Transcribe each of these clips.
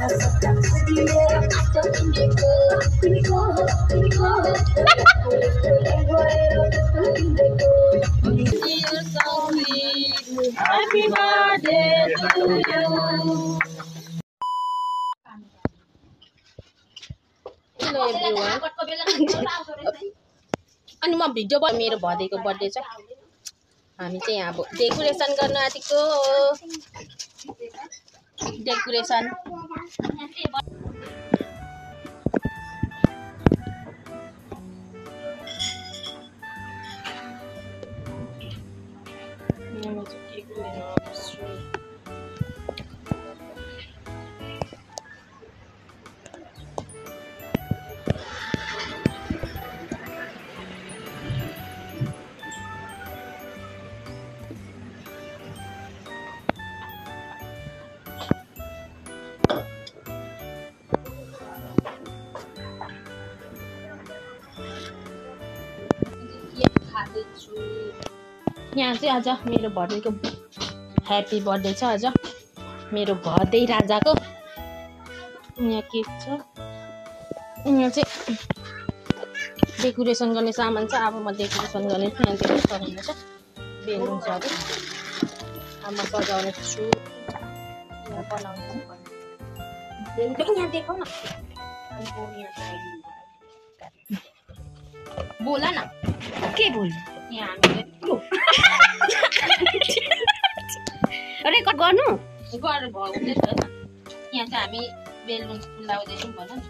Happy birthday to you. Hello everyone. अनि म video मेरो भदेको बर्थडे छ हामी चाहिँ यहाँ डेकोरेसन गर्न आएको डेकोरेसन यहाँ चाहिँ आज मेरो भदेको ह्यापी बर्थडे छ आज मेरो भदै राजाको यहाँ केक छ यहाँ चाहिँ डेकोरेसन गर्ने सामान छ अब म डेकोरेसन गर्ने छु यहाँ डेकोरेसन छ बेलुन छ अरे अब म सजाउने छु यहाँ बनाउने यहाँ देखौ न बोला न के बोल यहाँ हामीले रेकर्ड गर्नु गरेर हुँदैछ यहाँ चाहिँ हामी बेलुन फुलाउँदैछौँ भन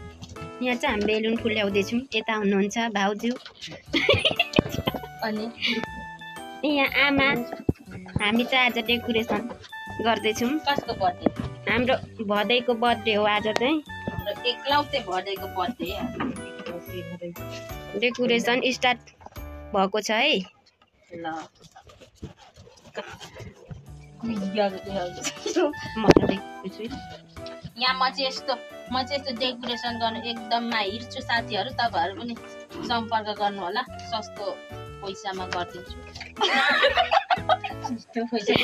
यहाँ चाहिँ हामी बेलुन फुल्याउँदैछौँ यता हुनुहुन्छ भाउजू अनि यहाँ आमा हामी चाहिँ आज डेकोरेसन गर्दैछौँ कसको बर्थडे हाम्रो भदैको बर्थडे हो आज चाहिँ एकलौटे भदैको बर्थडे डेकोरेसन स्टार्ट भएको छ है ल यहाँ म चाहिँ यस्तो डेकोरेसन गर्नु एकदम माहिर छु साथीहरू तपाईहरु पनि सम्पर्क गर्नु होला सस्तो पैसामा गर्दिन्छु सस्तो पैसा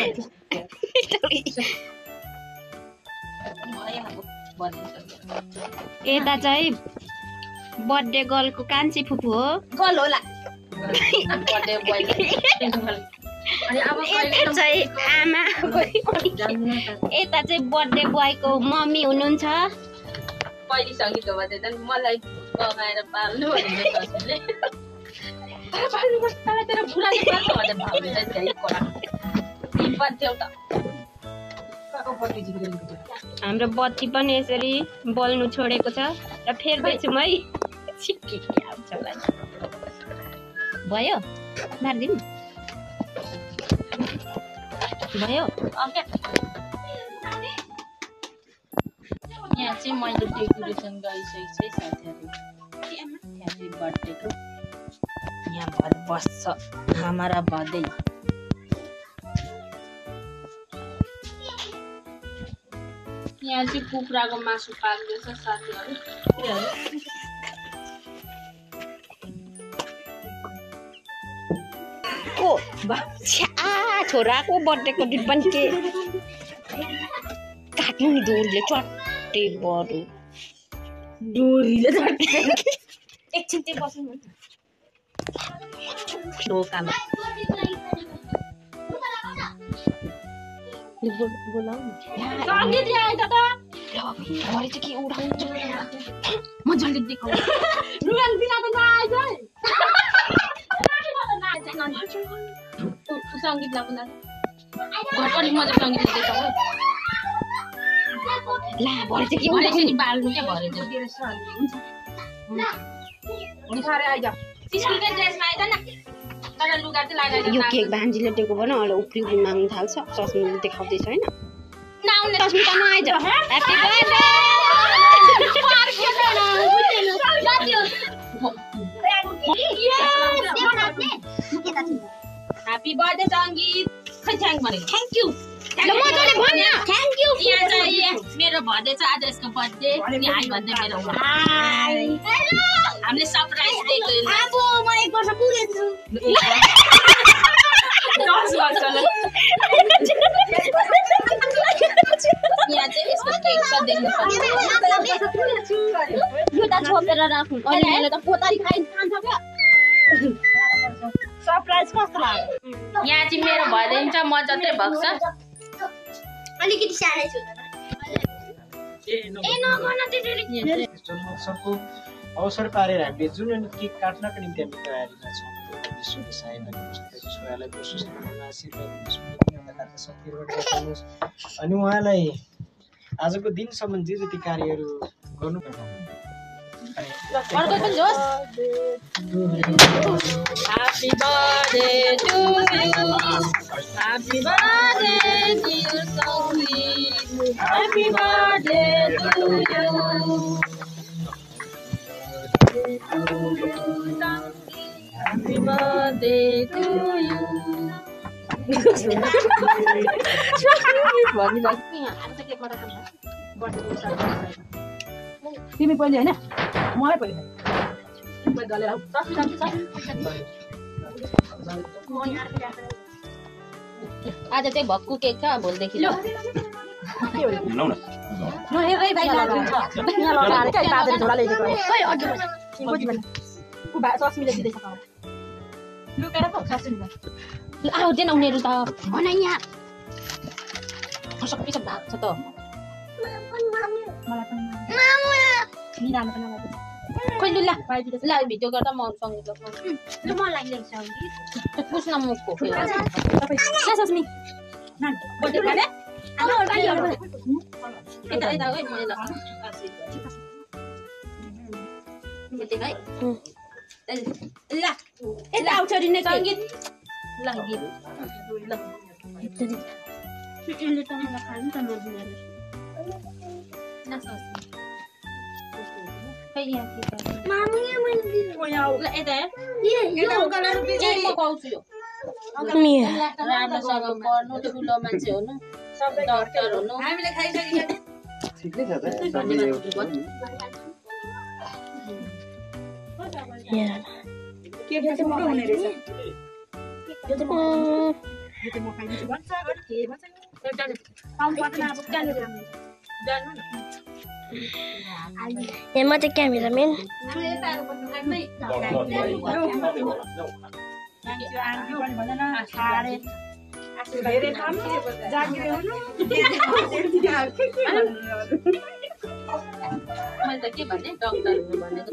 यता चाहिँ बर्थडे गर्लको कान्छी फुपू हो गर्ल होला बर्थडे बोय अनि अब यता चाहिँ आमा यता चाहिँ बर्थडे बोयको मम्मी हुनुहुन्छ पहिली सङ्गीतको बर्थडे त मलाई लगाएर पाल्नु भन्ने कसैले पाल्नु पर्छ तेरो बुढाले पाल्छ भनेर भाउले चाहिँ त्यही कुरा बर्थडे त हाम्रो बत्ती पनि यसरी बल्नु छोडेको छ र फेर्दैछु है भयो मार्दिनु भयो यहाँ चाहिँ मैले डेकोरेसन गरिसकेको छु साथीहरु ह्यापी बर्थडेको यहाँ भर बस्छ हाम्रा भदै यहाँ चाहिँ कुखुराको मासु पाक्दैछ साथीहरु को छोराको बर्थडेको दिन पनि के काट्नु नि डोरीले चट्टे बरु डोरीले चट्टे एकछिन चाहिँ बस्नु ढोकामा सङ्गीत आएछ त भरे चाहिँ के उडाउँछ म जल्दी देखाउँछु रुगान बिना त नआएछ सङ्गीत लाग्नु घर पनि मजा सङ्गीत देखाउ ला भरे चाहिँ के उडाउँछ नि बाल्नु के भरे निखारे आइज स्कुलकै ड्रेसमा आइज न तर लुगा चाहिँ लगाएर यो केक भान्जीले दिएको भन अहिले उफ्री माग्नु थाल्छ सस्मिनले देखाउँदैछ हैन नाउले सस्मिता नआइज ह्यापी बर्थडे ह्यापी बर्थडे सङ्गीत खै थ्याङ्क भने थ्याङ्क यू ल मजाले भन न थ्याङ्क यू यहाँ चाहिँ मेरो बर्थडे छ आज यसको बर्थडे नि हाई भन्दै मेरो हाई हामीले सरप्राइज दिएको अब म 1 वर्ष पुगेछु 10 वर्ष ल यहाँ चाहिँ यसको केक छ देख्न सक्छ यो त छोपेर राख्नु अनि मैले त पोतरी खान्छ क्या सरप्राइज कस्तो लाग्यो यहाँ चाहिँ मेरो भइदिन्छ म जत्रै भक्छ अलिकति सारै छु ए नगर्न त्यसरी सबको अवसर पारेर हामीले जुन केक काट्नको निम्ति हामी तयारीमा छौँ विश्वले सहायता गर्नु सक्छ छोरालाई प्रशस्त आशीर्वाद दिनुहोस् अनि उहाँलाई आजको दिनसम्म जे जति कार्यहरू गर्नु अर्को पनि जोस् Happy birthday to you Happy birthday dear Sangeet Happy birthday to you Happy birthday to you तिमी पहिले हैन मलाई पहिले आज चाहिँ भक्कु केक छ भोलिदेखि ल आउँदैन उनीहरू त भन यहाँ सबै सब भाग छ त खोइ ल ल भिडियो गर्दा म सँगै ल मलाई ल्याउँछ पुस्न मुखको सस्मी बर्थडे खाने यता यता है मैले ल यता आउँछ रे नै सङ्गीत ल गीत ल यसले त मलाई खानु त नदिने खै यहाँ के छ मामु यहाँ मैले ल यता यो कलर म पाउँछु यो राम्रोसँग पढ्नु ठुलो मान्छे हुनु डक्टर हुनु हामीले खाइसकिसक्यो ठिकै छ त के चाहिँ म हुने रहेछ यो चाहिँ म खाइदिन्छु भन्छ के भन्छ पाउनु पर्दैन अब जानु जानु म चाहिँ क्यामेराम्यान धेरै काम जागिरे हुनु मैले त के भने डक्टर हुनु भनेको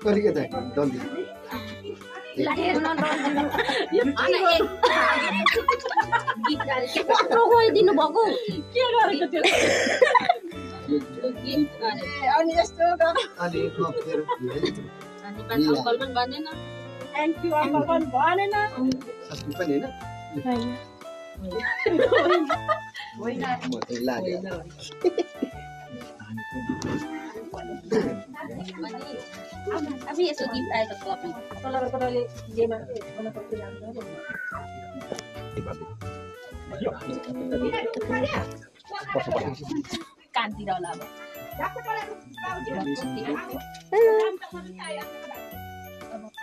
कलिकता जल्दी दिनु भएको के गरेको त्यो अनि यस्तो अलि थपेर अङ्कल पनि भनेन थ्याङ्क यू अङ्कल पनि भनेन सबै पनि होइन म चाहिँ लाग्यो अब यसो गिफ्ट आएको कपी तलले जेमा गर्न सक्छ कानतिर होला अब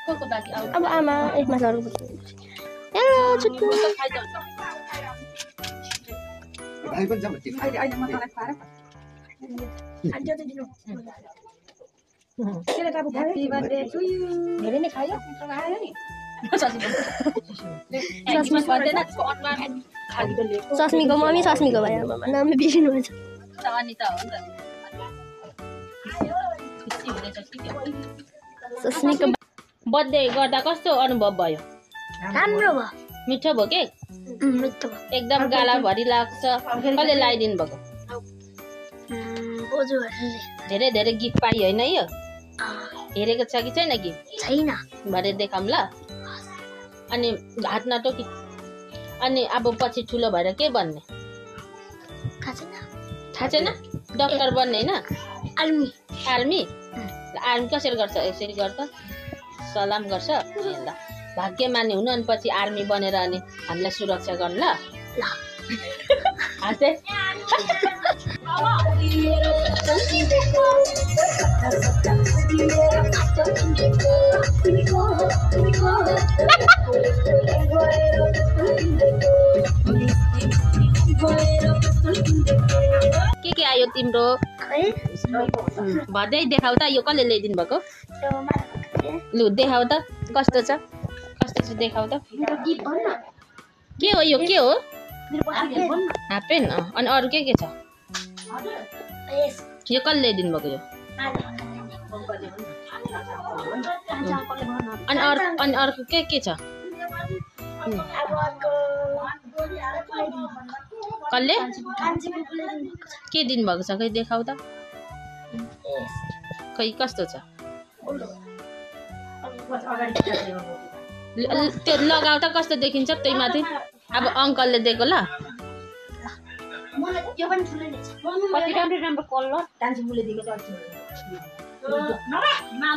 को बाँकी आउँछ अब आमा एकमा लड्नु हेलो छुट्टु भाइ पनि जाम के अहिले मसाला खाएर अनि त्यो दिनु केले काबु ह्यापी बर्थडे टु यु धेरै नै खायो आयो नि सस्मीको मम्मी सस्मीको भाइ आमा नाम बिर्सिनु हुन्छ सस्मीको बर्थडे गर्दा कस्तो अनुभव भयो राम्रो भयो मिठो भयो के मिठो भयो एकदम गालाभरि लाग्छ कसले लगाइदिनु भएको बोजूहरूले धेरै धेरै गिफ्ट पाइ होइन यो हेरेको छ कि छैन गिफ्ट छैन भरे देखाउँ ल अनि हात नटोकी अनि अब पछि ठुलो भएर के बन्ने थाहा छैन डक्टर बन्ने होइन आर्मी आर्मी आर्मी कसरी गर्छ यसरी गर्छ सलाम गर्छ ल भाग्यमानी हुनु अनि पछि आर्मी बनेर अनि हामीलाई सुरक्षा गर्नु ल हाँसे यो तिम्रो भदै देखाउ त यो कसले ल्याइदिनु भएको लु देखाउ त कस्तो छ देखाउ त के हो यो के हो हाफ पेन्ट अनि अरू के छ यो कसले ल्याइदिनु भएको यो अनि अर्को के छ कसले के दिनुभएको छ खै देखाउ त खै कस्तो छ त्यो लगाउ त कस्तो देखिन्छ त्यही माथि अब अङ्कलले दिएको ल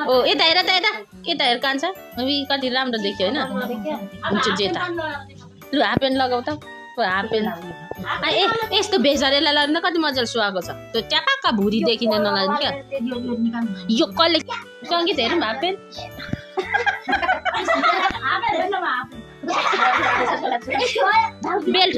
ओ यता हेर कान्छ कति राम्रो देखियो होइन जेता लु हाफ पेन्ट लगाउ त हाफ पेन्ट यस्तो भेजरेला लाग्दा कति मजाले सुहाएको छ त्यो ट्यापाक्का भुरी देखिँदै नलाग्ने क्या यो कसले सङ्गीत हेरौँ हाफ पेन्ट बेल्ट